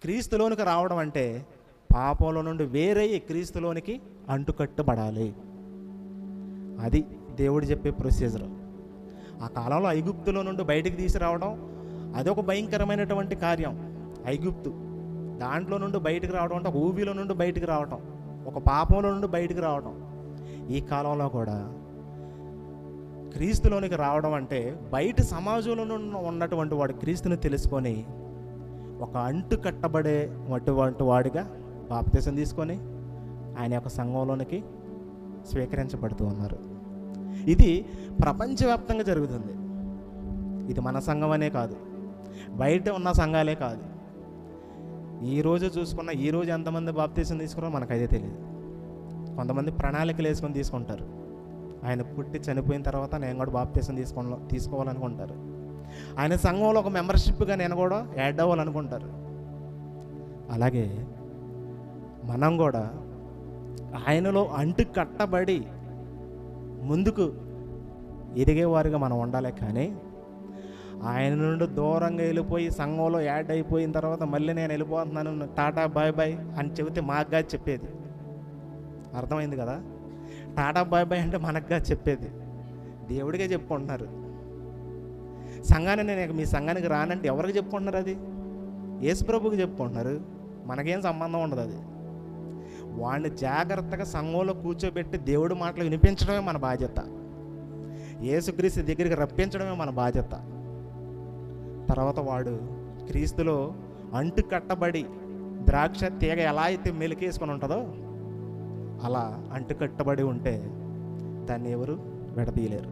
క్రీస్తులోనికి రావడం అంటే పాపంలో నుండి వేరయ్యి క్రీస్తులోనికి అంటుకట్టబడాలి. అది దేవుడు చెప్పే ప్రొసీజర్. ఆ కాలంలో ఐగుప్తులో నుండి బయటికి తీసుకురావడం అదొక భయంకరమైనటువంటి కార్యం. ఐగుప్తు దాంట్లో నుండి బయటికి రావడం అంటే ఒక ఊబిలో నుండి బయటికి రావడం, ఒక పాపంలో నుండి బయటికి రావడం. ఈ కాలంలో కూడా క్రీస్తులోనికి రావడం అంటే బయట సమాజంలో ఉన్నటువంటి వాడు క్రీస్తుని తెలుసుకొని ఒక అంటు కట్టబడే అటువంటి వాడిగా బాప్తిసం తీసుకొని ఆయన యొక్క సంఘంలోనికి స్వీకరించబడుతూ ఉన్నారు. ఇది ప్రపంచవ్యాప్తంగా జరుగుతుంది. ఇది మన సంఘం అనే కాదు, బయట ఉన్న సంఘాలే కాదు. ఈరోజు చూసుకున్న ఈరోజు ఎంతమంది బాప్తిసం తీసుకున్నారో మనకైతే తెలియదు. కొంతమంది ప్రణాళికలు వేసుకొని తీసుకుంటారు. ఆయన పుట్టి చనిపోయిన తర్వాత నేను కూడా బాప్తిసం తీసుకోవాలనుకుంటారు. ఆయన సంఘంలో ఒక మెంబర్షిప్గా నేను కూడా యాడ్ అవ్వాలనుకుంటారు. అలాగే మనం కూడా ఆయనలో అంటు కట్టబడి ముందుకు ఎదిగేవారుగా మనం ఉండాలి. కానీ ఆయన నుండి దూరంగా వెళ్ళిపోయి సంఘంలో యాడ్ అయిపోయిన తర్వాత మళ్ళీ నేను వెళ్ళిపోతున్నాను టాటా బాయ్ బాయ్ అని చెబితే మాకుగా చెప్పేది. అర్థమైంది కదా? టాటా బాయ్ బాయ్ అంటే మనకుగా చెప్పేది, దేవుడిగా చెప్పుకుంటున్నారు. సంఘాన్ని నేను మీ సంఘానికి రానంటే ఎవరికి చెప్పుకుంటున్నారు? అది యేసు ప్రభువుకి చెప్పుకుంటున్నారు. మనకేం సంబంధం ఉండదు. అది వాడిని జాగ్రత్తగా సంఘంలో కూర్చోబెట్టి దేవుడి మాటలు వినిపించడమే మన బాధ్యత. యేసుక్రీస్తు దగ్గరికి రప్పించడమే మన బాధ్యత. తర్వాత వాడు క్రీస్తులో అంటు కట్టబడి ద్రాక్ష తీగ ఎలా అయితే మెలికేసుకొని ఉంటుందో అలా అంటు కట్టబడి ఉంటే దాన్ని ఎవరు విడదీయలేరు.